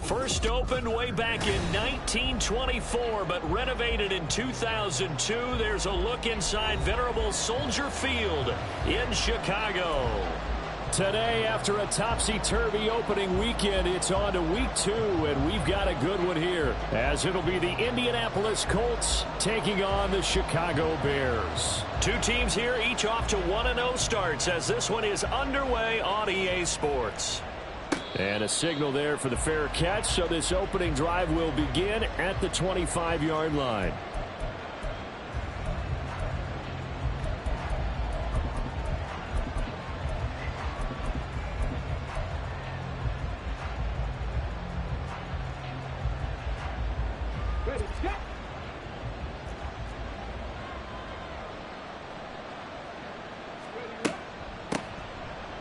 First opened way back in 1924, but renovated in 2002. There's a look inside venerable Soldier Field in Chicago. Today, after a topsy-turvy opening weekend, it's on to week 2, and we've got a good one here, as it'll be the Indianapolis Colts taking on the Chicago Bears. Two teams here, each off to 1-0 starts, as this one is underway on EA Sports. And a signal there for the fair catch, so this opening drive will begin at the 25-yard line.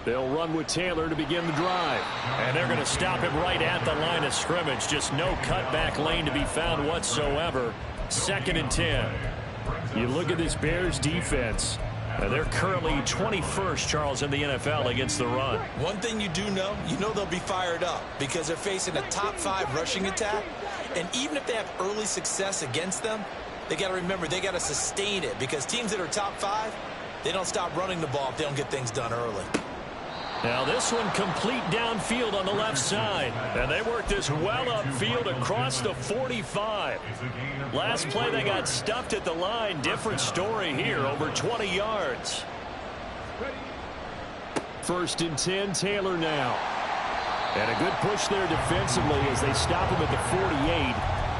They'll run with Taylor to begin the drive. And they're going to stop him right at the line of scrimmage. Just no cutback lane to be found whatsoever. 2nd and 10. You look at this Bears defense. They're currently 21st, Charles, in the NFL against the run. One thing you do know, they'll be fired up because they're facing a top 5 rushing attack. And even if they have early success against them, they got to remember they got to sustain it, because teams that are top 5, they don't stop running the ball if they don't get things done early. Now this one complete downfield on the left side. And they work this well upfield across the 45. Last play they got stuffed at the line. Different story here, over 20 yards. 1st and 10, Taylor now. And a good push there defensively as they stop him at the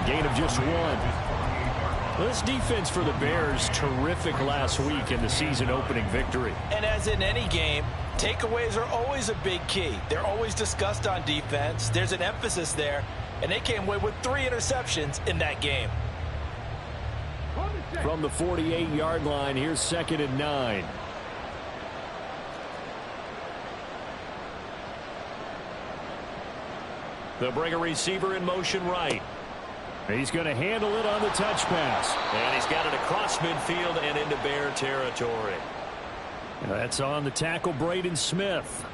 48. Gain of just 1. This defense for the Bears, terrific last week in the season opening victory. And as in any game, takeaways are always a big key. They're always discussed on defense. There's an emphasis there, and they came away with 3 interceptions in that game. From the 48-yard line, here's 2nd and 9. They'll bring a receiver in motion right. He's going to handle it on the touch pass. And he's got it across midfield and into Bear territory. That's on the tackle, Braden Smith.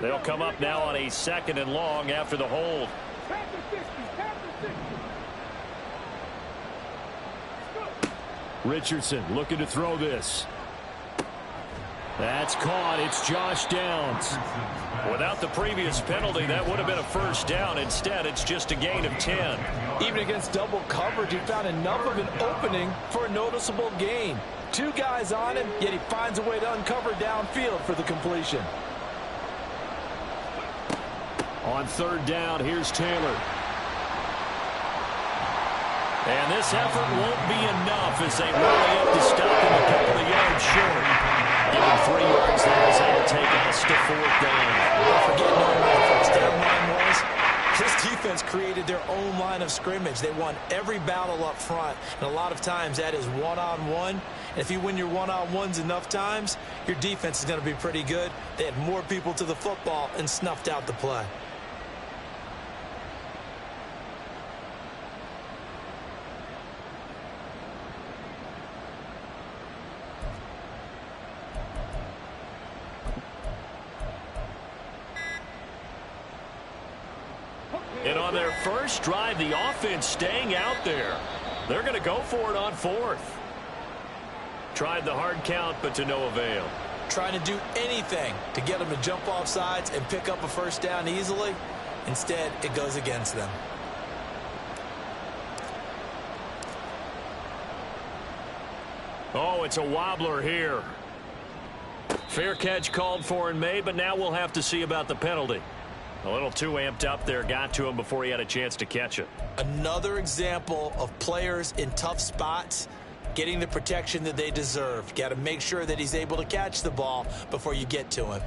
They'll come up now on a 2nd and long after the hold. Richardson looking to throw this. That's caught. It's Josh Downs. Without the previous penalty, that would have been a 1st down. Instead, it's just a gain of 10. Even against double coverage, he found enough of an opening for a noticeable gain. 2 guys on him, yet he finds a way to uncover downfield for the completion. On 3rd down, here's Taylor. And this effort won't be enough as they rally up to stop him a couple of yards short. Give him 3 yards there as they will take us to 4th down. Don't forget no first down line was. This defense created their own line of scrimmage. They won every battle up front, and a lot of times that is one-on-one. And if you win your one-on-ones enough times, your defense is going to be pretty good. They had more people to the football and snuffed out the play. And on their first drive, the offense staying out there. They're going to go for it on 4th. Tried the hard count, but to no avail. Trying to do anything to get them to jump off sides and pick up a 1st down easily. Instead, it goes against them. Oh, it's a wobbler here. Fair catch called for and made, but now we'll have to see about the penalty. A little too amped up there, got to him before he had a chance to catch it. Another example of players in tough spots getting the protection that they deserve. Got to make sure that he's able to catch the ball before you get to him.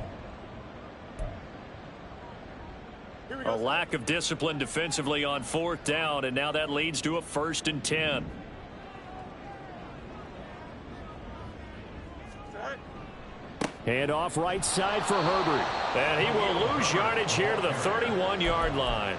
A lack of discipline defensively on 4th down, and now that leads to a 1st and 10. Hand off right side for Herbert. And he will lose yardage here to the 31-yard line.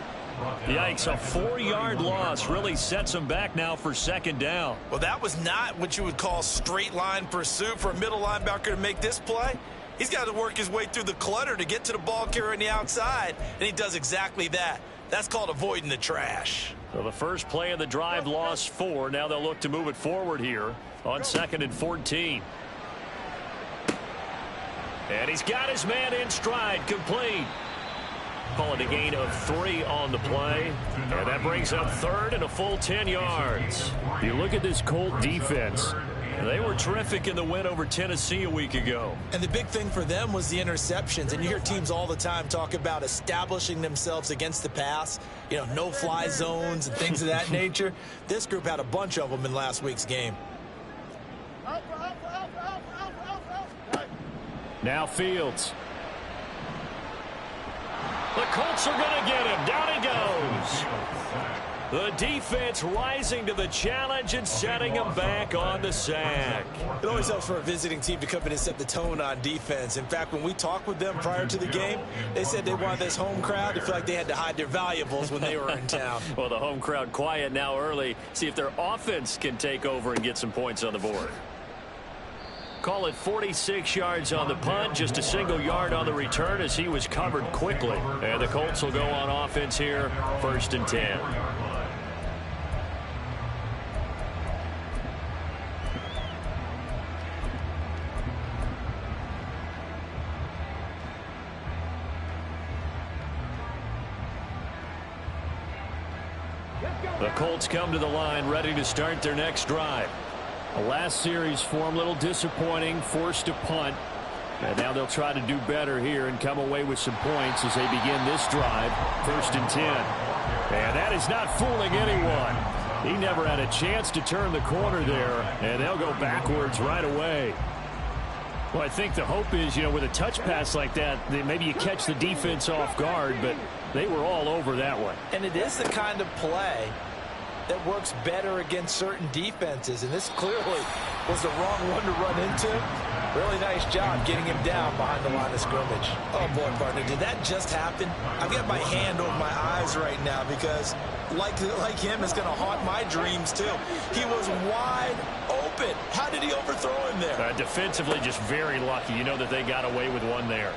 Yikes, a 4-yard loss really sets him back now for second down. Well, that was not what you would call straight line pursuit for a middle linebacker to make this play. He's got to work his way through the clutter to get to the ball carrier on the outside, and he does exactly that. That's called avoiding the trash. So the first play of the drive lost 4. Now they'll look to move it forward here on 2nd and 14. And he's got his man in stride, complete. Call it a gain of 3 on the play. And that brings up 3rd and a full 10 yards. You look at this Colt defense. They were terrific in the win over Tennessee a week ago. And the big thing for them was the interceptions. And you hear teams all the time talk about establishing themselves against the pass. You know, no-fly zones and things of that nature. This group had a bunch of them in last week's game. Now Fields. The Colts are going to get him. Down he goes. The defense rising to the challenge and setting him back on the sack. It always helps for a visiting team to come in and set the tone on defense. In fact, when we talked with them prior to the game, they said they wanted this home crowd to feel like they had to hide their valuables when they were in town. Well, the home crowd quiet now early. See if their offense can take over and get some points on the board. Call it 46 yards on the punt, just a single yard on the return as he was covered quickly. And the Colts will go on offense here, 1st and 10. The Colts come to the line ready to start their next drive. The last series for them, a little disappointing, forced to punt. And now they'll try to do better here and come away with some points as they begin this drive, 1st and 10. And that is not fooling anyone. He never had a chance to turn the corner there, and they'll go backwards right away. Well, I think the hope is, you know, with a touch pass like that, maybe you catch the defense off guard, but they were all over that one. And it is the kind of play that works better against certain defenses, and this clearly was the wrong one to run into. Really nice job getting him down behind the line of scrimmage. Oh, boy, partner, did that just happen? I've got my hand over my eyes right now because, like him, it's going to haunt my dreams, too. He was wide open. How did he overthrow him there? Defensively, just very lucky. You know that they got away with one there.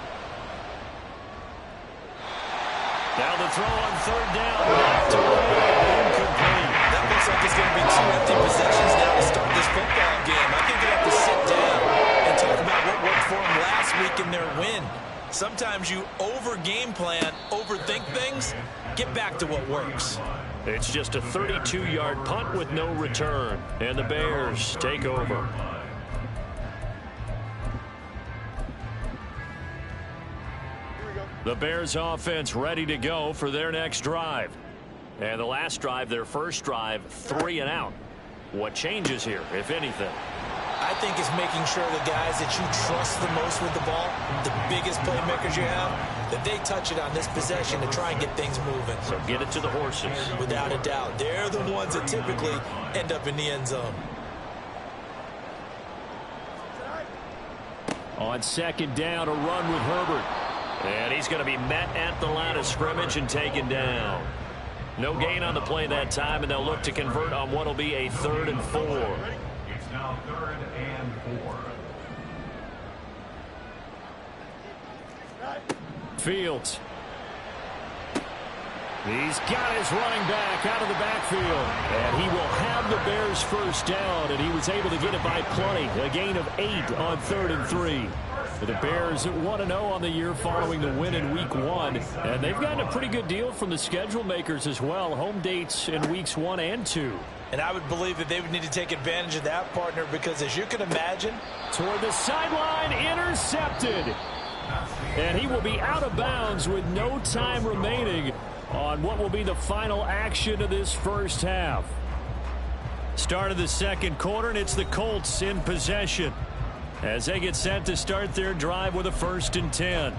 Now the throw on 3rd down. Knocked away. Incomplete. That looks like it's going to be 2 empty possessions now to start this football game. I think they have to sit down and talk about what worked for them last week in their win. Sometimes you over-game plan, overthink things. Get back to what works. It's just a 32-yard punt with no return. And the Bears take over. The Bears offense ready to go for their next drive. And the last drive, their first drive, 3 and out. What changes here, if anything? I think it's making sure the guys that you trust the most with the ball, the biggest playmakers you have, that they touch it on this possession to try and get things moving. So get it to the horses. Without a doubt. They're the ones that typically end up in the end zone. On 2nd down, a run with Herbert. And he's going to be met at the line of scrimmage and taken down. No gain on the play that time, and they'll look to convert on what will be a 3rd and 4. It's now 3rd and 4. Fields. He's got his running back out of the backfield. And he will have the Bears first down, and he was able to get it by plenty. A gain of 8 on 3rd and 3. The Bears 1-0 on the year following the win in Week 1. And they've gotten a pretty good deal from the schedule makers as well. Home dates in Weeks 1 and 2. And I would believe that they would need to take advantage of that, partner, because as you can imagine, toward the sideline, intercepted. And he will be out of bounds with no time remaining on what will be the final action of this first half. Start of the second quarter, and it's the Colts in possession as they get set to start their drive with a 1st and 10.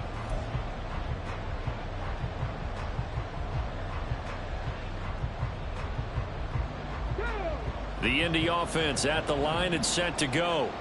The Indy offense at the line and set to go.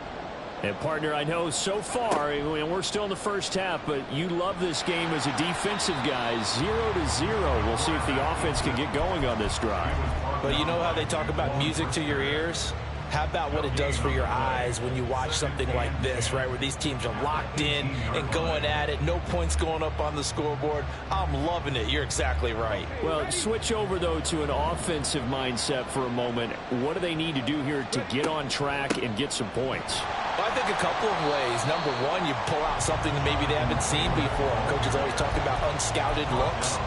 And, partner, I know so far, we're still in the first half, but you love this game as a defensive guy. 0-0. We'll see if the offense can get going on this drive. But you know how they talk about music to your ears? How about what it does for your eyes when you watch something like this, right, where these teams are locked in and going at it, no points going up on the scoreboard? I'm loving it. You're exactly right. Well, switch over, though, to an offensive mindset for a moment. What do they need to do here to get on track and get some points? Well, I think a couple of ways. Number one, you pull out something that maybe they haven't seen before. Coaches always talk about unscouted looks.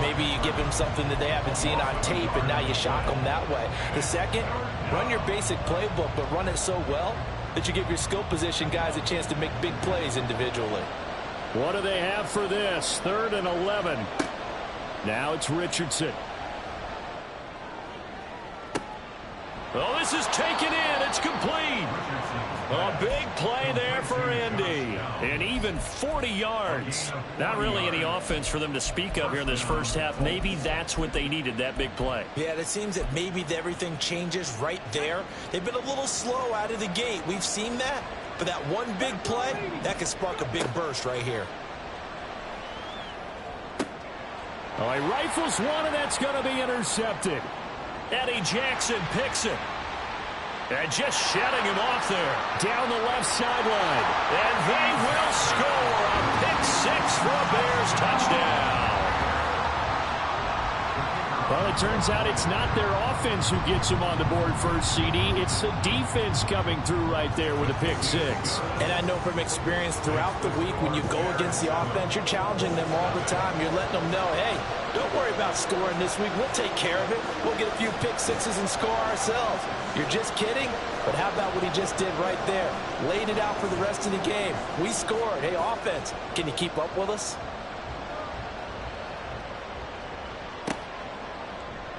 Maybe you give them something that they haven't seen on tape, and now you shock them that way. The second, run your basic playbook, but run it so well that you give your skill position guys a chance to make big plays individually. What do they have for this? 3rd and 11. Now it's Richardson. Oh, this is taken in. It's complete. A big play there for Indy. And even 40 yards. Not really any offense for them to speak of here in this first half. Maybe that's what they needed, that big play. Yeah, it seems that maybe everything changes right there. They've been a little slow out of the gate. We've seen that. But that one big play, that could spark a big burst right here. Oh, he rifles one, and that's going to be intercepted. Eddie Jackson picks it. And just shedding him off there. Down the left sideline. And they will score a pick-6 for a Bears touchdown. Well, it turns out it's not their offense who gets them on the board first, CD. It's the defense coming through right there with a pick-6. And I know from experience throughout the week, when you go against the offense, you're challenging them all the time. You're letting them know, hey, don't worry about scoring this week. We'll take care of it. We'll get a few pick-6s and score ourselves. You're just kidding? But how about what he just did right there? Laid it out for the rest of the game. We scored. Hey, offense, can you keep up with us?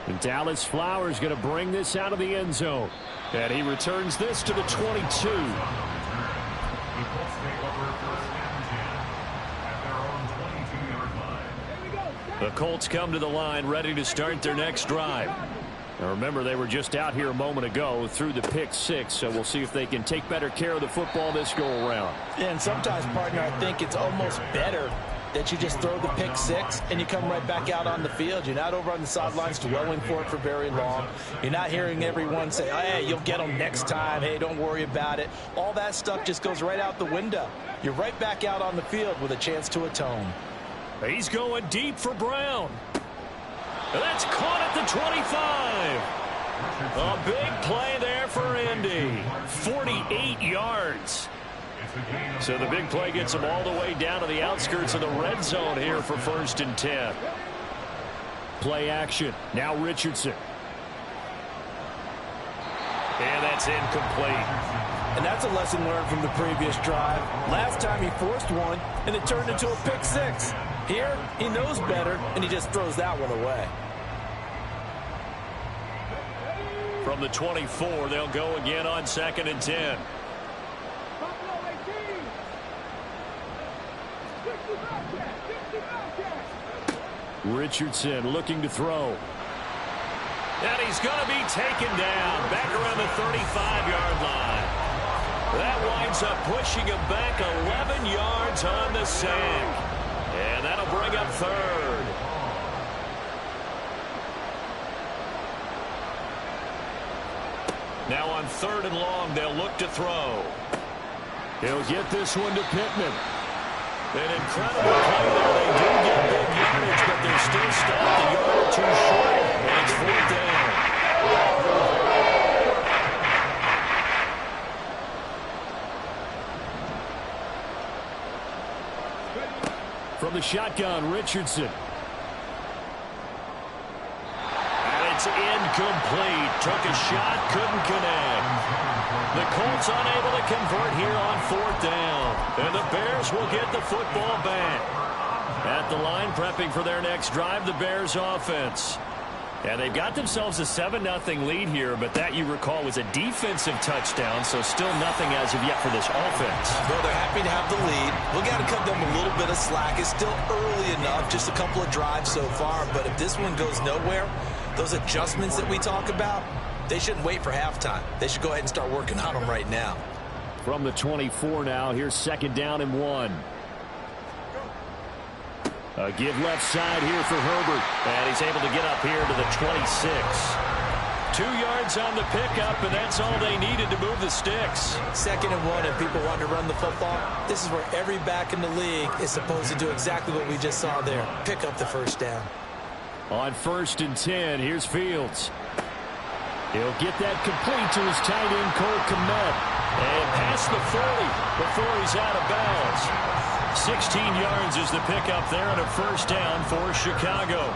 And Dallas Flowers going to bring this out of the end zone. And he returns this to the 22. The Colts come to the line ready to start their next drive. Now remember, they were just out here a moment ago through the pick-6, so we'll see if they can take better care of the football this go-around. And sometimes, partner, I think it's almost better that you just throw the pick-6 and you come right back out on the field. You're not over on the sidelines dwelling for it for very long. You're not hearing everyone say, oh, hey, you'll get them next time. Hey, don't worry about it. All that stuff just goes right out the window. You're right back out on the field with a chance to atone. He's going deep for Brown. That's caught at the 25. A big play there for Indy. 48 yards. So the big play gets them all the way down to the outskirts of the red zone here for 1st and 10. Play action. Now Richardson. And that's incomplete. And that's a lesson learned from the previous drive. Last time he forced one, and it turned into a pick-6. Here, he knows better, and he just throws that one away. From the 24, they'll go again on 2nd and 10. Richardson looking to throw. And he's going to be taken down back around the 35-yard line. That winds up pushing him back 11 yards on the sack. And that'll bring up 3rd. Now on 3rd and long, they'll look to throw. He'll get this one to Pittman. An incredible play there. They do get big yardage, but they're still stopped a yard or two short. And it's 4th down. From the shotgun, Richardson. And it's incomplete. Took a shot, couldn't connect. The Colts unable to convert here on 4th down. And the Bears will get the football back. At the line, prepping for their next drive, the Bears offense. And they've got themselves a 7-0 lead here, but that, you recall, was a defensive touchdown, so still nothing as of yet for this offense. Well, they're happy to have the lead. We've got to cut them a little bit of slack. It's still early enough, just a couple of drives so far, but if this one goes nowhere, those adjustments that we talk about, they shouldn't wait for halftime. They should go ahead and start working on them right now. From the 24 now, here's 2nd down and 1. A give left side here for Herbert. And he's able to get up here to the 26. 2 yards on the pickup, and that's all they needed to move the sticks. 2nd and 1, and people want to run the football. This is where every back in the league is supposed to do exactly what we just saw there. Pick up the 1st down. On 1st and 10, here's Fields. He'll get that complete to his tight end, Cole Kmet. And past the 40 before he's out of bounds. 16 yards is the pickup there and a 1st down for Chicago.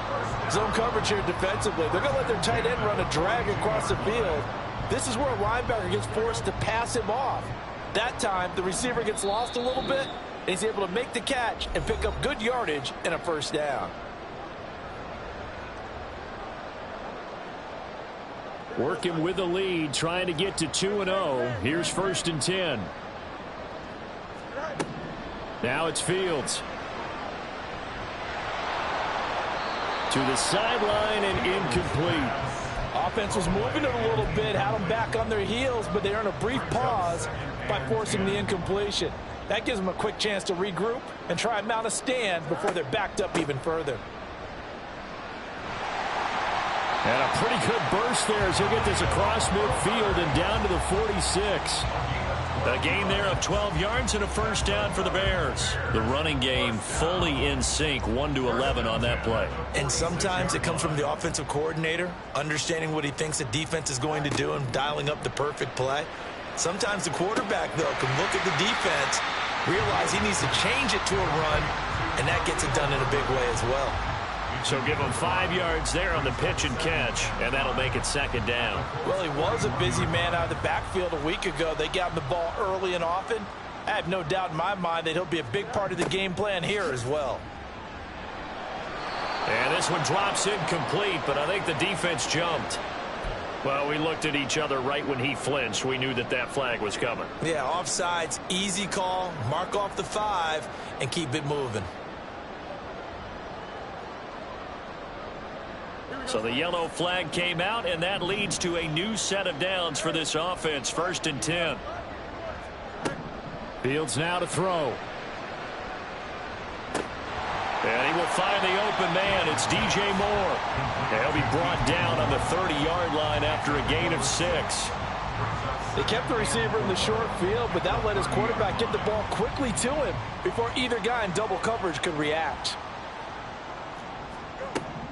Zone coverage here defensively. They're going to let their tight end run a drag across the field. This is where a linebacker gets forced to pass him off. That time, the receiver gets lost a little bit, and he's able to make the catch and pick up good yardage and a 1st down. Working with the lead, trying to get to 2-0. Here's 1st and 10. Now it's Fields. To the sideline and incomplete. Offense was moving it a little bit, had them back on their heels, but they earned a brief pause by forcing the incompletion. That gives them a quick chance to regroup and try and mount a stand before they're backed up even further. And a pretty good burst there as he'll get this across midfield and down to the 46. A gain there of 12 yards and a 1st down for the Bears. The running game fully in sync, 1-11 on that play. And sometimes it comes from the offensive coordinator, understanding what he thinks the defense is going to do and dialing up the perfect play. Sometimes the quarterback, though, can look at the defense, realize he needs to change it to a run, and that gets it done in a big way as well. So give him 5 yards there on the pitch and catch, and that'll make it 2nd down. Well, he was a busy man out of the backfield a week ago. They got him the ball early and often. I have no doubt in my mind that he'll be a big part of the game plan here as well. And this one drops incomplete, but I think the defense jumped. Well, we looked at each other right when he flinched. We knew that that flag was coming. Yeah, offsides, easy call, mark off the 5, and keep it moving. So the yellow flag came out, and that leads to a new set of downs for this offense. 1st and 10. Fields now to throw. And he will find the open man. It's DJ Moore. And he'll be brought down on the 30-yard line after a gain of 6. They kept the receiver in the short field, but that let his quarterback get the ball quickly to him before either guy in double coverage could react.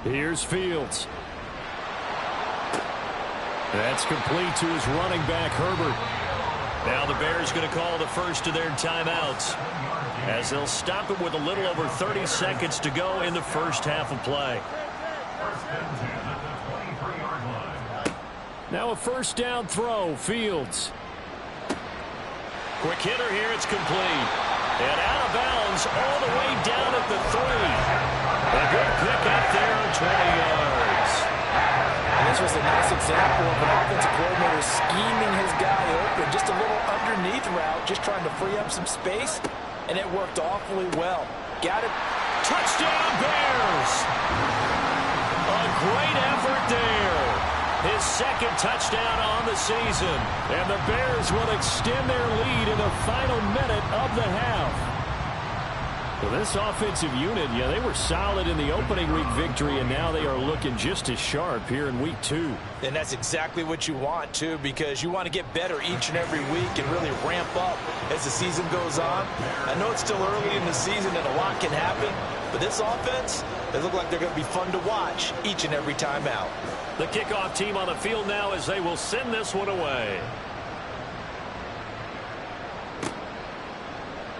Here's Fields. That's complete to his running back, Herbert. Now the Bears going to call the first of their timeouts as they'll stop it with a little over 30 seconds to go in the first half of play. Now a 1st down throw, Fields. Quick hitter here, it's complete. And out of bounds all the way down at the 3. A good pick up there on 20 yards. And this was a nice example of an offensive coordinator scheming his guy open. Just a little underneath route, just trying to free up some space, and it worked awfully well. Got it. Touchdown, Bears! A great effort there. His 2nd touchdown on the season. And the Bears will extend their lead in the final minute of the half. Well, this offensive unit, yeah, they were solid in the opening week victory, and now they are looking just as sharp here in week 2. And that's exactly what you want, too, because you want to get better each and every week and really ramp up as the season goes on. I know it's still early in the season and a lot can happen, but this offense, they look like they're going to be fun to watch each and every time out. The kickoff team on the field now as they will send this one away.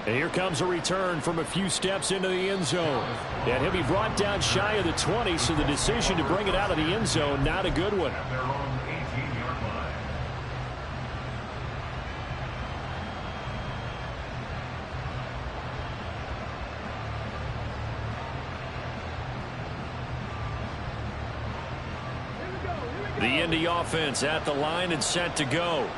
And here comes a return from a few steps into the end zone. And he'll be brought down shy of the 20, so the decision to bring it out of the end zone, not a good one. The Indy offense at the line and set to go.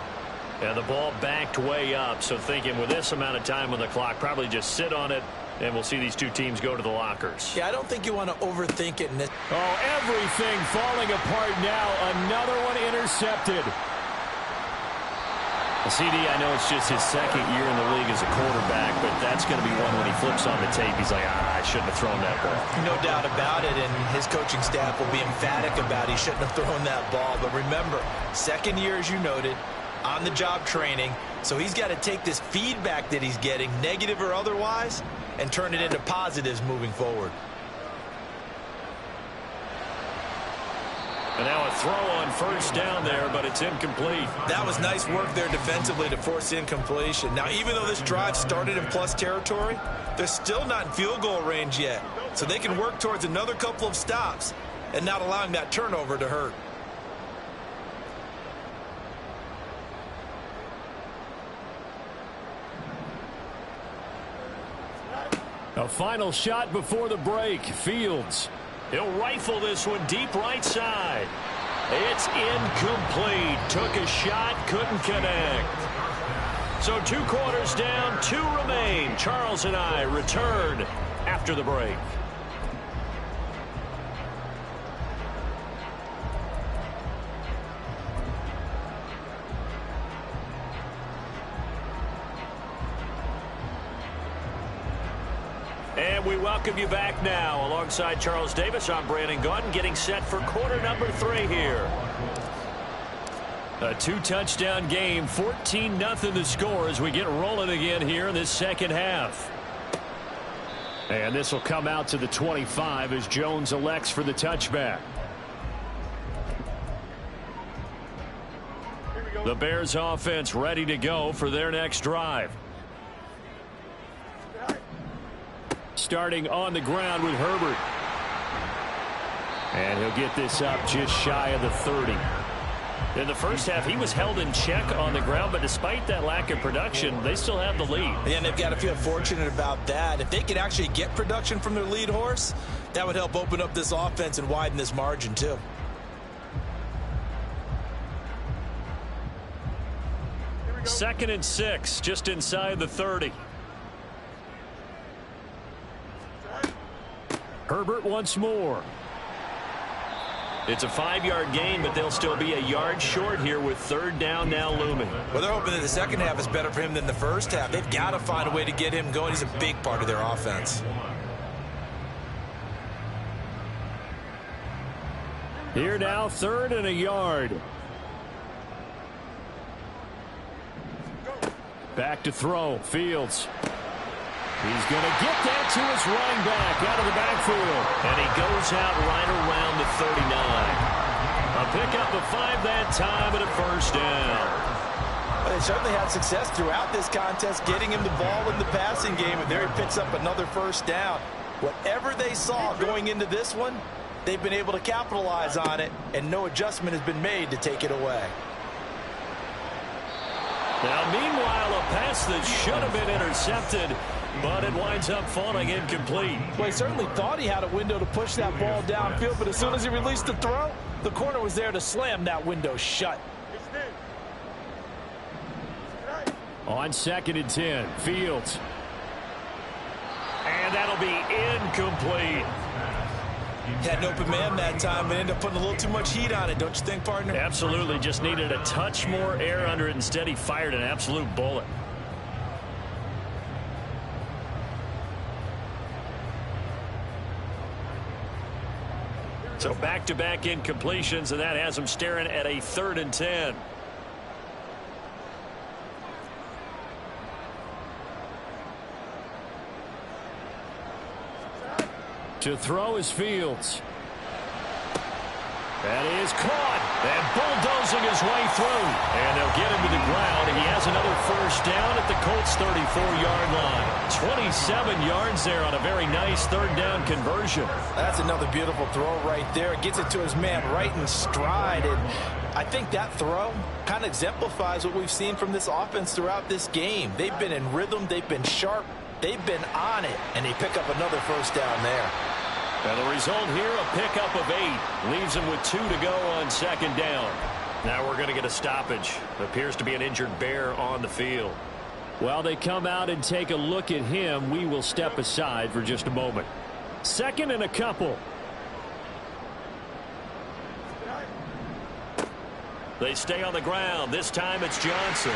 And the ball backed way up, so thinking with this amount of time on the clock, probably just sit on it, and we'll see these two teams go to the lockers. Yeah, I don't think you want to overthink it in this. Oh, everything falling apart now. Another one intercepted. CD, I know it's just his second year in the league as a quarterback, but that's going to be one when he flips on the tape, he's like, I shouldn't have thrown that ball. No doubt about it, and his coaching staff will be emphatic about he shouldn't have thrown that ball. But remember, second year, as you noted, on-the-job training, so he's got to take this feedback that he's getting, negative or otherwise, and turn it into positives moving forward. And now a throw on first down there, but it's incomplete. That was nice work there defensively to force incompletion. Now, even though this drive started in plus territory, they're still not in field goal range yet. So they can work towards another couple of stops and not allowing that turnover to hurt. A final shot before the break. Fields. He'll rifle this one deep right side. It's incomplete. Took a shot, couldn't connect. So 2 quarters down, 2 remain. Charles and I return after the break. And we welcome you back now. Alongside Charles Davis, I'm Brandon Gaudin, getting set for quarter number 3 here. A 2-touchdown game, 14-0 the score as we get rolling again here in this second half. And this will come out to the 25 as Jones elects for the touchback. The Bears offense ready to go for their next drive. Starting on the ground with Herbert. And he'll get this up just shy of the 30. In the first half, he was held in check on the ground, but despite that lack of production, they still have the lead. And they've got to feel fortunate about that. If they could actually get production from their lead horse, that would help open up this offense and widen this margin too. Second and 6, just inside the 30. Herbert once more. It's a 5-yard gain, but they'll still be a yard short here with third down now looming. Well, they're hoping that the second half is better for him than the first half. They've got to find a way to get him going. He's a big part of their offense. Here now, 3rd and a yard. Back to throw. Fields. He's going to get that to his running back out of the backfield. And he goes out right around the 39. A pickup of 5 that time and a first down. Well, they certainly had success throughout this contest getting him the ball in the passing game, and there he picks up another first down. Whatever they saw going into this one, they've been able to capitalize on it, and no adjustment has been made to take it away. Now, meanwhile, a pass that should have been intercepted, but it winds up falling incomplete. Well, he certainly thought he had a window to push that ball downfield, but as soon as he released the throw, the corner was there to slam that window shut. On 2nd and 10, Fields. And that'll be incomplete. Had an open man that time, but ended up putting a little too much heat on it, don't you think, partner? Absolutely. Just needed a touch more air under it. Instead, he fired an absolute bullet. So back-to-back incompletions, and that has him staring at a 3rd and 10. To throw is Fields. That is caught and bulldozing his way through. And they'll get him to the ground. He has another first down at the Colts 34-yard line. 27 yards there on a very nice 3rd down conversion. That's another beautiful throw right there. It gets it to his man right in stride. And I think that throw kind of exemplifies what we've seen from this offense throughout this game. They've been in rhythm. They've been sharp. They've been on it. And they pick up another first down there. And the result here, a pickup of 8. Leaves him with 2 to go on 2nd down. Now we're going to get a stoppage. Appears to be an injured Bear on the field. While they come out and take a look at him, we will step aside for just a moment. 2nd and a couple. They stay on the ground. This time it's Johnson.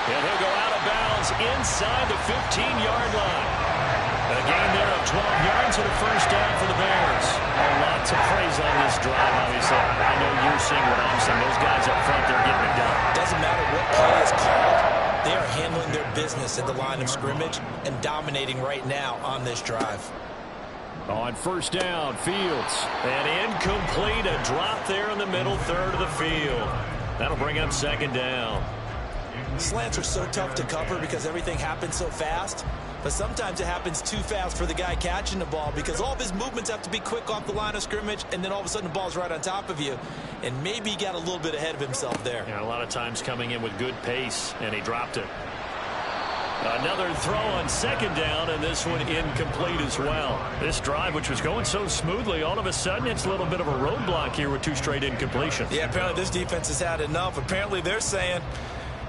And he'll go out of bounds inside the 15-yard line. A gain there of 12 yards and a first down for the Bears. A lot to praise on this drive, obviously. I know you're seeing what I'm seeing. Those guys up front, they're getting it done. Doesn't matter what play is called. They are handling their business at the line of scrimmage and dominating right now on this drive. On first down, Fields. And incomplete, a drop there in the middle third of the field. That'll bring up second down. Slants are so tough to cover because everything happens so fast. But sometimes it happens too fast for the guy catching the ball because all of his movements have to be quick off the line of scrimmage, and then all of a sudden the ball's right on top of you. And maybe he got a little bit ahead of himself there. Yeah, a lot of times coming in with good pace, and he dropped it. Another throw on second down, and this one incomplete as well. This drive, which was going so smoothly, all of a sudden it's a little bit of a roadblock here with two straight incompletions. Yeah, apparently this defense has had enough. Apparently they're saying,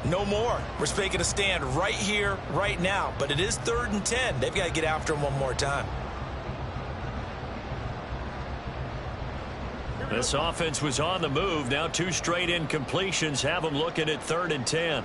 no more. We're making a stand right here, right now. But it is 3rd and 10. They've got to get after him one more time. This offense was on the move. Now two straight incompletions have them looking at 3rd and 10.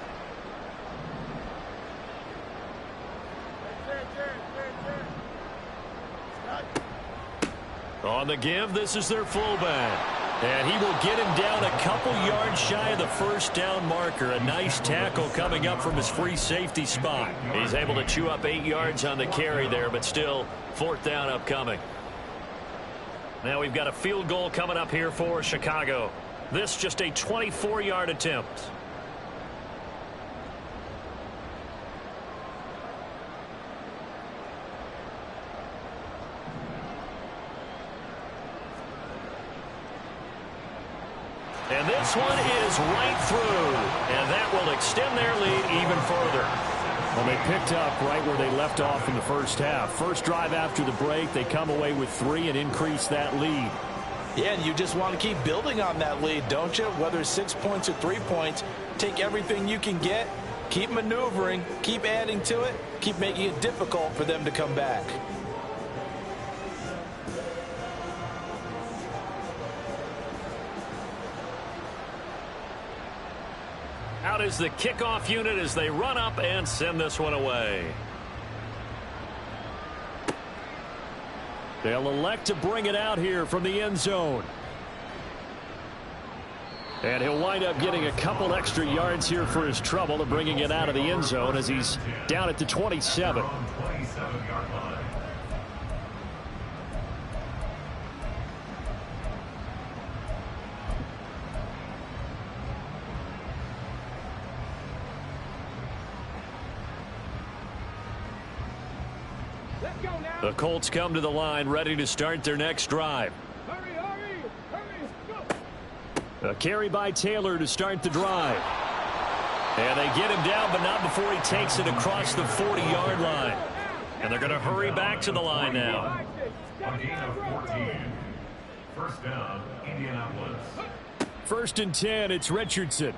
On the give, this is their fullback. And he will get him down a couple yards shy of the first down marker. A nice tackle coming up from his free safety spot. He's able to chew up 8 yards on the carry there, but still 4th down upcoming. Now we've got a field goal coming up here for Chicago. This just a 24-yard attempt. And this one is right through. And that will extend their lead even further. Well, they picked up right where they left off in the first half. First drive after the break, they come away with 3 and increase that lead. Yeah, and you just want to keep building on that lead, don't you? Whether it's 6 points or 3 points, take everything you can get, keep maneuvering, keep adding to it, keep making it difficult for them to come back. Out is the kickoff unit as they run up and send this one away. They'll elect to bring it out here from the end zone. And he'll wind up getting a couple extra yards here for his trouble of bringing it out of the end zone as he's down at the 27. The Colts come to the line ready to start their next drive. Hurry, A carry by Taylor to start the drive. And they get him down, but not before he takes it across the 40-yard line. And they're going to hurry back to the line now. A gain of 14. First down, Indianapolis. 1st and 10, it's Richardson.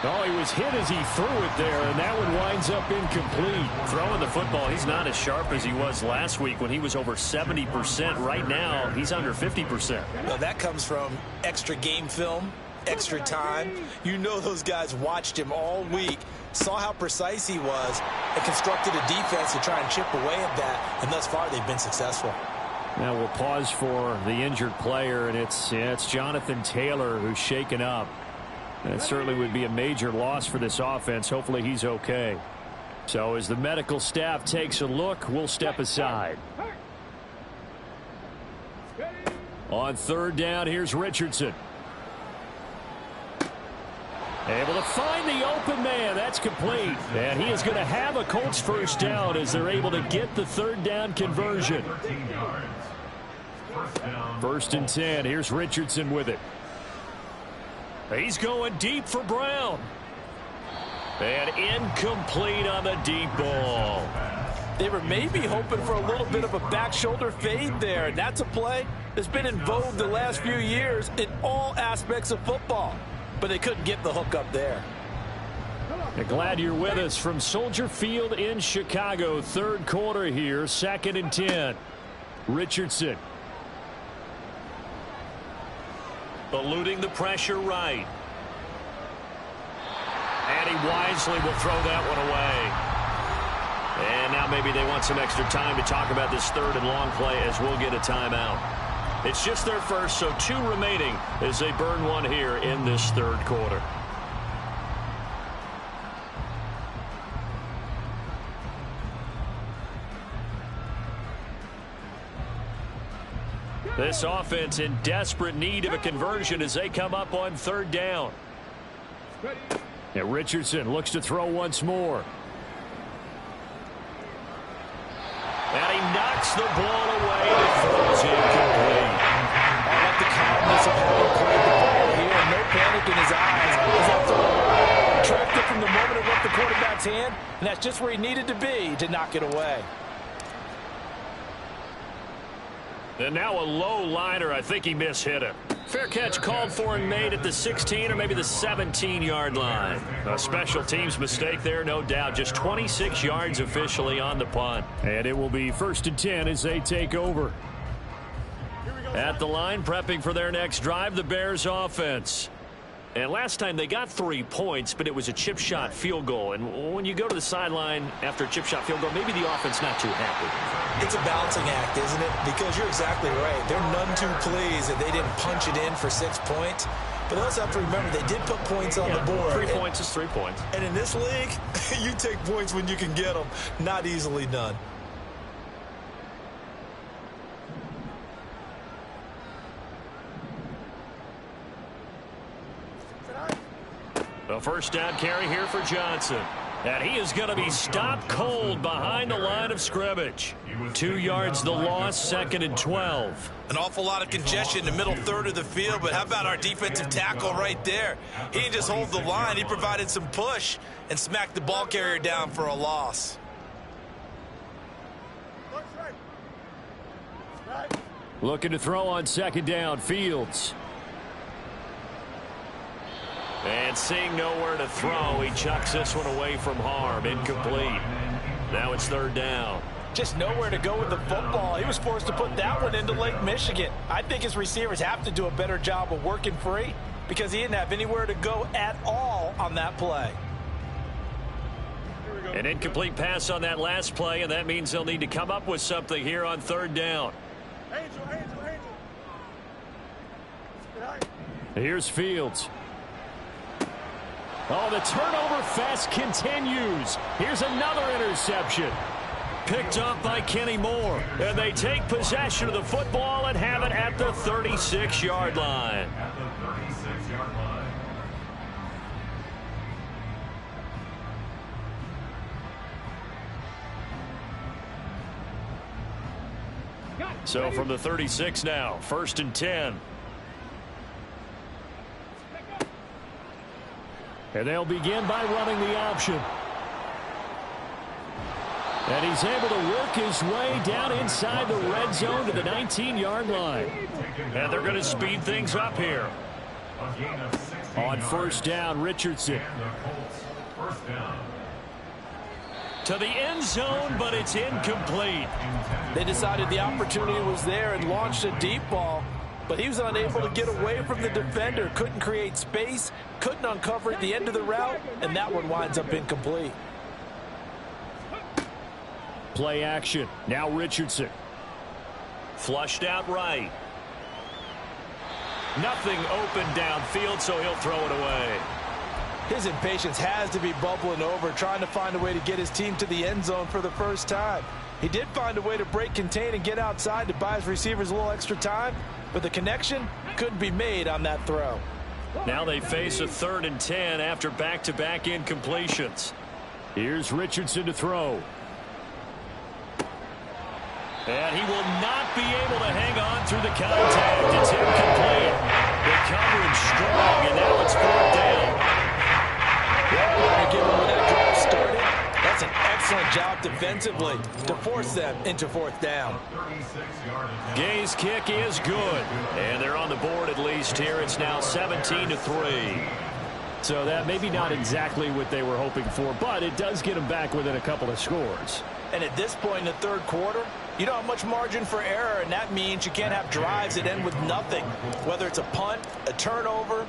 Oh, he was hit as he threw it there, and that one winds up incomplete. Throwing the football, he's not as sharp as he was last week when he was over 70%. Right now, he's under 50%. Well, that comes from extra game film, extra time. You know those guys watched him all week, saw how precise he was, and constructed a defense to try and chip away at that, and thus far they've been successful. Now we'll pause for the injured player, and it's Jonathan Taylor who's shaken up. That certainly would be a major loss for this offense. Hopefully he's okay. So as the medical staff takes a look, we'll step aside. On 3rd down, here's Richardson. Able to find the open man. That's complete. And he is going to have a Colts first down as they're able to get the 3rd down conversion. 1st and 10. Here's Richardson with it. He's going deep for Brown. And incomplete on the deep ball. They were maybe hoping for a little bit of a back shoulder fade there. And that's a play that's been in vogue the last few years in all aspects of football. But they couldn't get the hook up there. Glad you're with us from Soldier Field in Chicago. 3rd quarter here, 2nd and 10. Richardson. Eluding the pressure right. he wisely will throw that one away. And now maybe they want some extra time to talk about this third and long play as we'll get a timeout. It's just their first, so 2 remaining as they burn one here in this third quarter. This offense in desperate need of a conversion as they come up on third down. And Richardson looks to throw once more. And he knocks the ball away and it throws incomplete. I like the calmness of having played the ball here. No panic in his eyes as that throw tracked it from the moment it left the quarterback's hand, and that's just where he needed to be to knock it away. And now a low liner. I think he mishit it. Fair catch called for and made at the 16 or maybe the 17-yard line. A special teams mistake there, no doubt. Just 26 yards officially on the punt. And it will be 1st and 10 as they take over. At the line, prepping for their next drive, the Bears offense. And last time they got 3 points, but it was a chip shot field goal. And when you go to the sideline after a chip shot field goal, maybe the offense not too happy. It's a balancing act, isn't it? Because you're exactly right. They're none too pleased that they didn't punch it in for 6 points. But they also have to remember they did put points on the board. 3 points is 3 points. And in this league, you take points when you can get them. Not easily done. The first down carry here for Johnson. And he is going to be stopped cold behind the line of scrimmage. 2 yards the loss, 2nd and 12. An awful lot of congestion in the middle third of the field, but how about our defensive tackle right there? He didn't just hold the line, he provided some push and smacked the ball carrier down for a loss. Looking to throw on 2nd down, Fields. And seeing nowhere to throw, he chucks this one away from harm. Incomplete. Now it's 3rd down. Just nowhere to go with the football. He was forced to put that one into Lake Michigan. I think his receivers have to do a better job of working free because he didn't have anywhere to go at all on that play. An incomplete pass on that last play, and that means they'll need to come up with something here on 3rd down. Here's Fields. Oh, the turnover fest continues. Here's another interception. Picked up by Kenny Moore. And they take possession of the football and have it at the 36-yard line. At the 36-yard line. So from the 36 now, 1st and 10. And they'll begin by running the option. And he's able to work his way down inside the red zone to the 19-yard line. And they're going to speed things up here. On 1st down, Richardson. To the end zone, but it's incomplete. They decided the opportunity was there and launched a deep ball, but he was unable to get away from the defender, couldn't create space, couldn't uncover at the end of the route, and that one winds up incomplete. Play action. Now Richardson. Flushed out right. Nothing open downfield, so he'll throw it away. His impatience has to be bubbling over, trying to find a way to get his team to the end zone for the first time. He did find a way to break contain and get outside to buy his receivers a little extra time, but the connection couldn't be made on that throw. Now they face a 3rd and 10 after back-to-back incompletions. Here's Richardson to throw. And he will not be able to hang on through the contact. It's incomplete. The coverage strong, and now it's 4th down. Given where that drive started, that's an excellent job defensively to force them into 4th down. Gay's kick is good, and they're on the board at least here. It's now 17-3. So that maybe not exactly what they were hoping for, but it does get them back within a couple of scores. And at this point in the 3rd quarter, You don't have much margin for error, and that means you can't have drives that end with nothing. Whether it's a punt, a turnover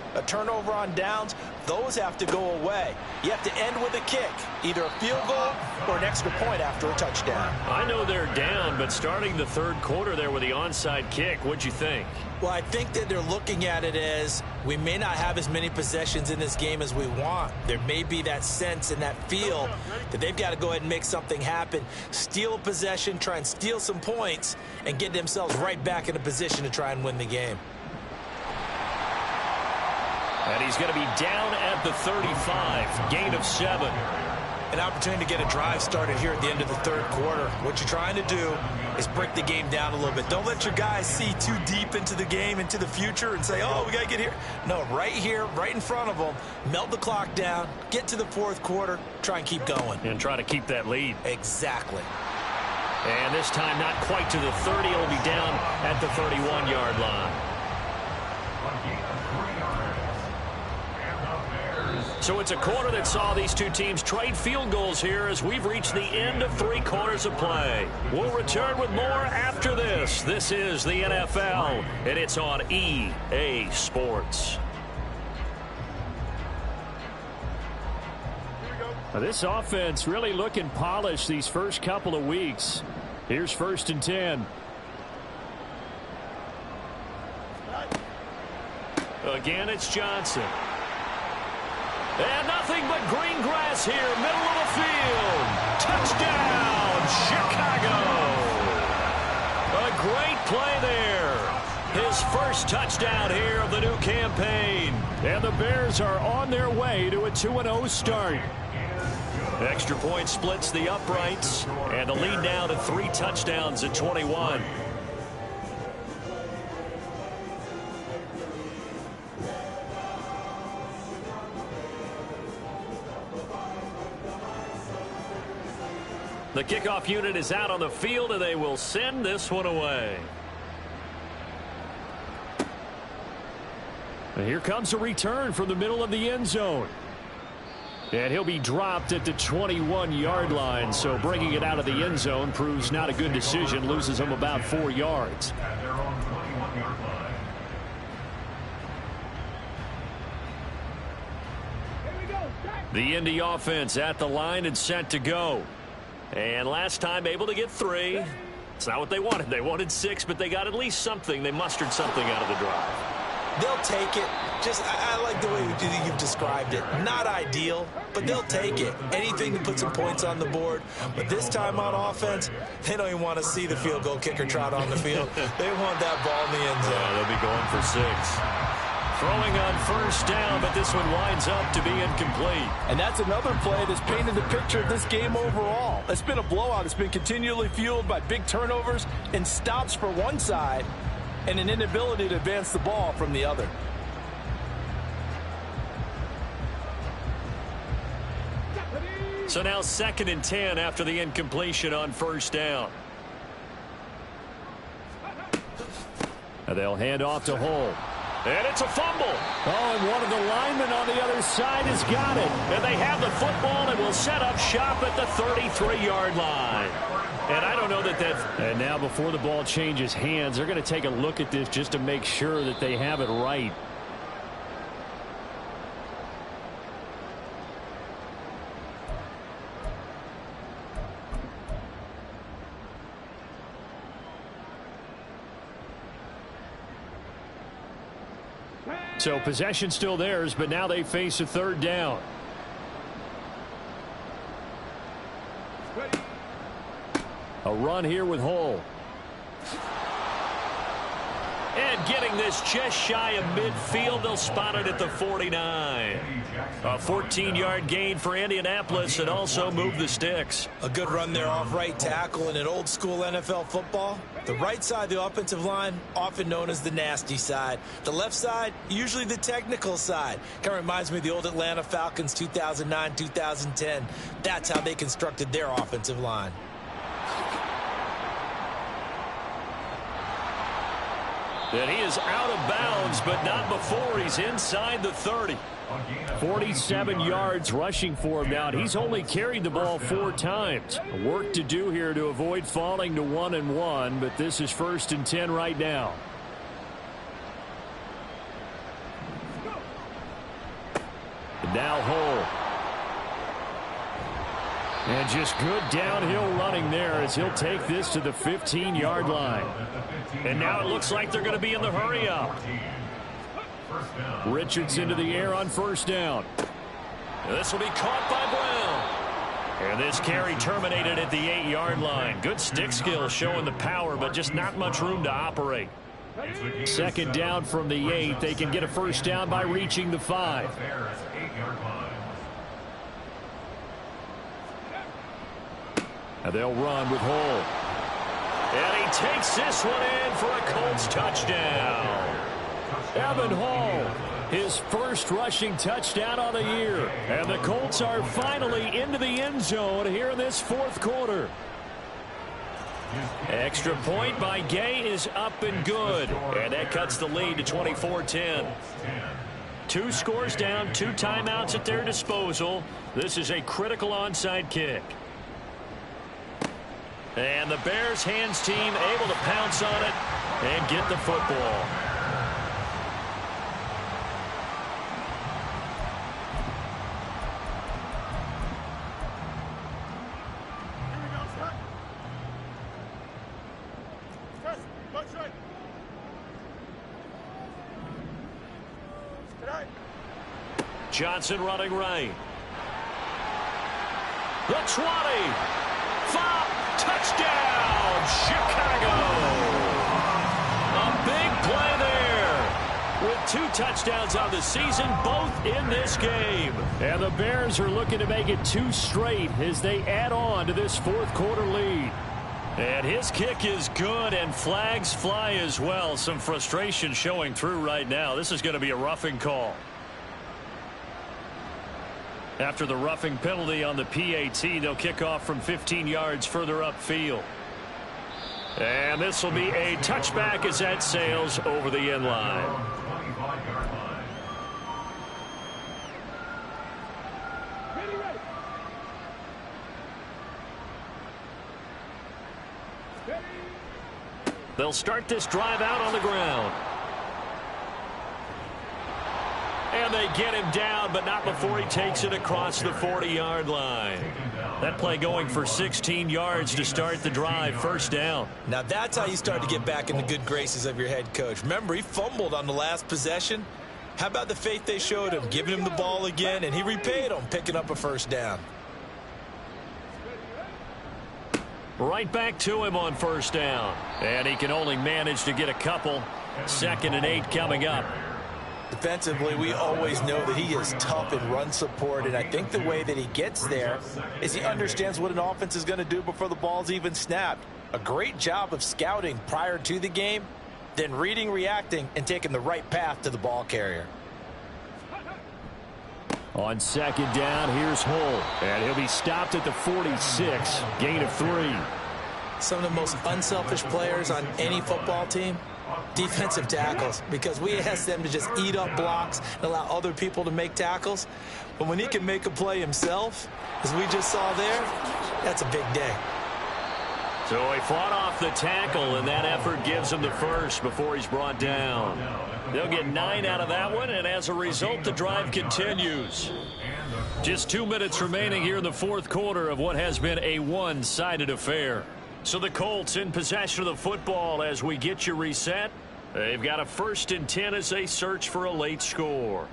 on downs, those have to go away. You have to end with a kick, either a field goal or an extra point after a touchdown. I know they're down, but starting the third quarter there with the onside kick, what'd you think? Well, I think that they're looking at it as we may not have as many possessions in this game as we want. There may be that sense and that feel that they've got to go ahead and make something happen, steal a possession, try and steal some points, and get themselves right back in a position to try and win the game. And he's going to be down at the 35, gain of 7. An opportunity to get a drive started here at the end of the third quarter. What you're trying to do is break the game down a little bit. Don't let your guys see too deep into the game, into the future, and say, oh, we got to get here. No, right here, right in front of them, melt the clock down, get to the fourth quarter, try and keep going. And try to keep that lead. Exactly. And this time not quite to the 30. It'll be down at the 31-yard line. So it's a quarter that saw these two teams trade field goals here as we've reached the end of 3 quarters of play. We'll return with more after this. This is the NFL, and it's on EA Sports. Now this offense really looking polished these first couple of weeks. Here's 1st and 10. Again, it's Johnson. And nothing but green grass here, middle of the field. Touchdown, Chicago. A great play there. His first touchdown here of the new campaign. And the Bears are on their way to a 2-0 start. Extra point splits the uprights, and the lead now to 3 touchdowns at 21. The kickoff unit is out on the field, and they will send this one away. And here comes a return from the middle of the end zone. And he'll be dropped at the 21-yard line, so bringing it out of the end zone proves not a good decision, loses him about 4 yards. At their own 21-yard line. The Indy offense at the line and set to go. And last time able to get 3. It's not what they wanted. They wanted 6, but they got at least something. They mustered something out of the drive. They'll take it. I like the way you've described it. Not ideal, but they'll take it. Anything to put some points on the board. But this time on offense, they don't even want to see the field goal kicker trot on the field. They want that ball in the end zone. Yeah, they'll be going for 6. Throwing on 1st down, but this one winds up to be incomplete. And that's another play that's painted the picture of this game overall. It's been a blowout. It's been continually fueled by big turnovers and stops for one side and an inability to advance the ball from the other. So now 2nd and 10 after the incompletion on 1st down. And they'll hand off to Hull. And it's a fumble. Oh, and one of the linemen on the other side has got it. And they have the football and will set up shop at the 33-yard line. And I don't know that that's... And now before the ball changes hands, they're going to take a look at this just to make sure that they have it right. So possession still theirs, but now they face a 3rd down. A run here with Hull. And getting this just shy of midfield, they'll spot it at the 49. A 14-yard gain for Indianapolis and also move the sticks. A good run there off right tackle in an old school NFL football. The right side of the offensive line, often known as the nasty side. The left side, usually the technical side. Kind of reminds me of the old Atlanta Falcons 2009-2010. That's how they constructed their offensive line. And he is out of bounds, but not before he's inside the 30. 47 yards rushing for him now. He's only carried the ball 4 times. Work to do here to avoid falling to 1-1, but this is 1st and 10 right now. And now Hull. And just good downhill running there as he'll take this to the 15-yard line. And now it looks like they're going to be in the hurry up. Richards into the air on 1st down. This will be caught by Brown. And this carry terminated at the 8-yard line. Good stick skill showing the power, but just not much room to operate. 2nd down from the 8. They can get a 1st down by reaching the 5. And they'll run with Hull. And he takes this one in for a Colts touchdown. Evan Hull, his 1st rushing touchdown of the year. And the Colts are finally into the end zone here in this 4th quarter. Extra point by Gay is up and good. And that cuts the lead to 24-10. 2 scores down, 2 timeouts at their disposal. This is a critical onside kick. And the Bears hands team able to pounce on it and get the football. Johnson running right. The 20. 5. Touchdown, Chicago. A big play there. With 2 touchdowns on the season, both in this game. And the Bears are looking to make it 2 straight as they add on to this 4th quarter lead. And his kick is good, and flags fly as well. Some frustration showing through right now. This is going to be a roughing call. After the roughing penalty on the PAT, they'll kick off from 15 yards further upfield. And this will be a touchback as that sails over the end line. They'll start this drive out on the ground. And they get him down, but not before he takes it across the 40-yard line. That play going for 16 yards to start the drive. 1st down. Now that's how you start to get back in the good graces of your head coach. Remember, he fumbled on the last possession. How about the faith they showed him, giving him the ball again, and he repaid them, picking up a 1st down. Right back to him on 1st down. And he can only manage to get a couple. 2nd and 8 coming up. Defensively, we always know that he is tough in run support, and I think the way that he gets there is he understands what an offense is going to do before the ball's even snapped. A great job of scouting prior to the game, then reading, reacting, and taking the right path to the ball carrier. On 2nd down, here's Hull, and he'll be stopped at the 46, gain of 3. Some of the most unselfish players on any football team, defensive tackles, because we ask them to just eat up blocks and allow other people to make tackles. But when he can make a play himself, as we just saw there, that's a big day. So he fought off the tackle, and that effort gives him the 1st before he's brought down. They'll get 9 out of that one, and as a result, the drive continues. Just 2 minutes remaining here in the 4th quarter of what has been a one-sided affair. So the Colts in possession of the football as we get you reset. They've got a 1st and 10 as they search for a late score.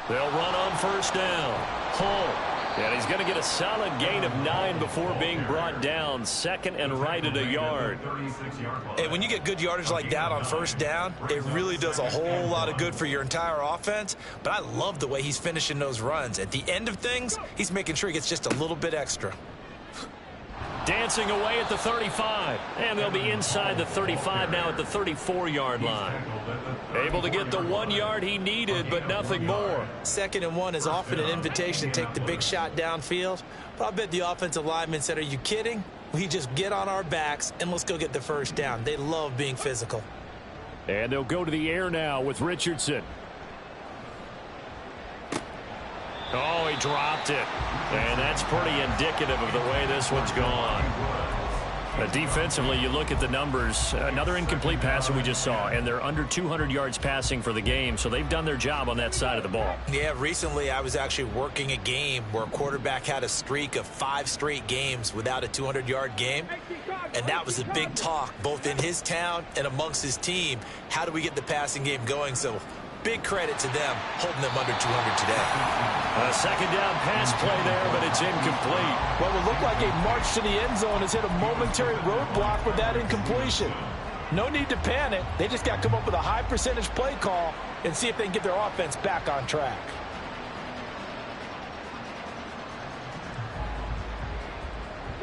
They'll run on 1st down. Hull. And he's going to get a solid gain of 9 before being brought down. 2nd and right at a yard. And when you get good yardage like that on 1st down, it really does a whole lot of good for your entire offense. But I love the way he's finishing those runs. At the end of things, he's making sure he gets just a little bit extra. dancing away at the 35. And they'll be inside the 35 now at the 34-yard line. Able to get the 1 yard he needed, but nothing more. 2nd and 1 is often an invitation to take the big shot downfield. But I bet the offensive lineman said, are you kidding? We just get on our backs and let's go get the first down. They love being physical. And they'll go to the air now with Richardson. Oh, he dropped it. And that's pretty indicative of the way this one's gone. Defensively, you look at the numbers. Another incomplete pass that we just saw, and they're under 200 yards passing for the game, so they've done their job on that side of the ball. Yeah, recently I was actually working a game where a quarterback had a streak of 5 straight games without a 200-yard game, and that was a big talk both in his town and amongst his team. How do we get the passing game going? So big credit to them holding them under 200 today. A 2nd down pass play there, but it's incomplete. What would look like a march to the end zone has hit a momentary roadblock with that incompletion. No need to panic. They just got to come up with a high percentage play call and see if they can get their offense back on track.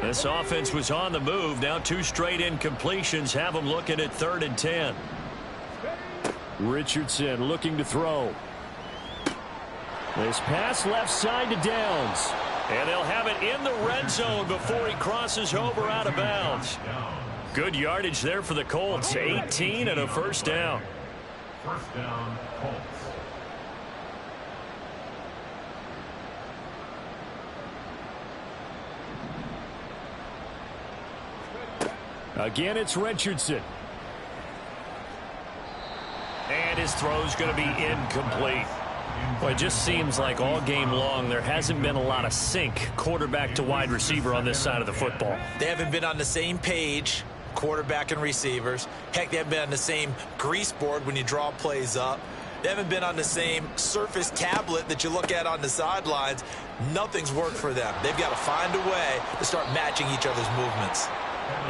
This offense was on the move. Now 2 straight incompletions have them looking at 3rd and 10. Richardson looking to throw. This pass left side to Downs. And they'll have it in the red zone before he crosses over out of bounds. Good yardage there for the Colts. 18 and a first down. First down, Colts. Again, it's Richardson. And his throw's going to be incomplete. Well, it just seems like all game long there hasn't been a lot of sync quarterback to wide receiver on this side of the football. They haven't been on the same page, quarterback and receivers. Heck, they haven't been on the same grease board when you draw plays up. They haven't been on the same surface tablet that you look at on the sidelines. Nothing's worked for them. They've got to find a way to start matching each other's movements.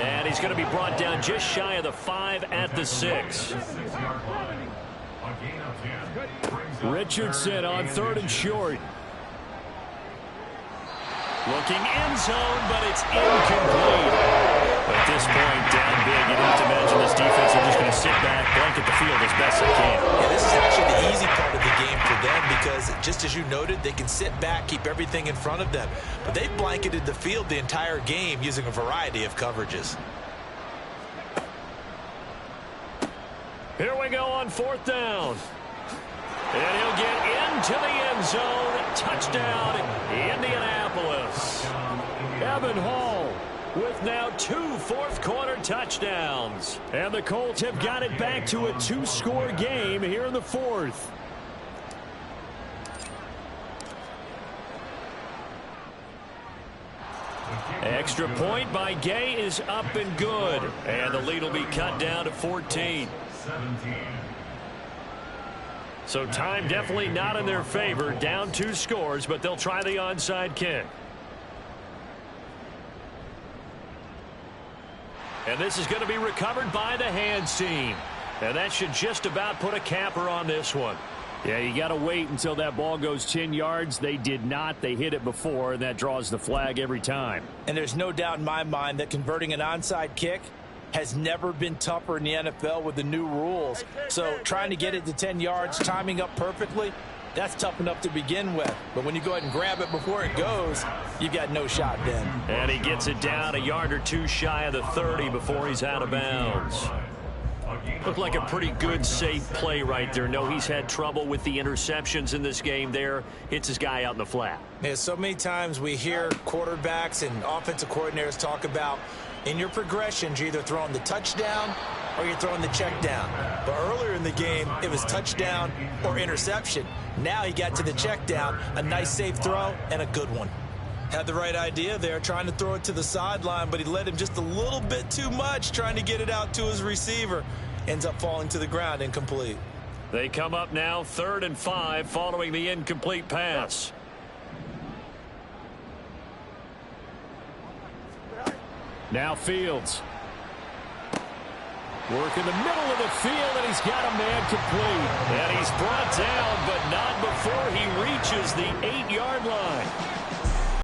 And he's going to be brought down just shy of the 5 at the 6. Richardson on 3rd and short. Looking end zone, but it's incomplete. At this point, down big, you'd have to imagine this defense is just going to sit back, blanket the field as best they can. Yeah, this is actually the easy part of the game for them because, just as you noted, they can sit back, keep everything in front of them. But they've blanketed the field the entire game using a variety of coverages. Here we go on 4th down. And he'll get into the end zone. Touchdown, Indianapolis. Evan Hall with now 2 fourth-quarter touchdowns. And the Colts have got it back to a 2-score game here in the 4th. Extra point by Gay is up and good. And the lead will be cut down to 14. 17. So time definitely not in their favor. Down 2 scores, but they'll try the onside kick. And this is going to be recovered by the hands team. And that should just about put a capper on this one. Yeah, you got to wait until that ball goes 10 yards. They did not. They hit it before, and that draws the flag every time. And there's no doubt in my mind that converting an onside kick has never been tougher in the NFL with the new rules. So trying to get it to 10 yards, timing up perfectly, that's tough enough to begin with. But when you go ahead and grab it before it goes, you've got no shot then. And he gets it down a yard or 2 shy of the 30 before he's out of bounds. Looked like a pretty good, safe play right there. No, he's had trouble with the interceptions in this game there. Hits his guy out in the flat. Yeah, so many times we hear quarterbacks and offensive coordinators talk about in your progressions, you're either throwing the touchdown or you're throwing the check down. But earlier in the game, it was touchdown or interception. Now he got to the check down, a nice safe throw, and a good one. Had the right idea there, trying to throw it to the sideline, but he led him just a little bit too much, trying to get it out to his receiver. Ends up falling to the ground, incomplete. They come up now 3rd and 5 following the incomplete pass. Now Fields. Work in the middle of the field, and he's got a man complete. And he's brought down, but not before he reaches the 8-yard line.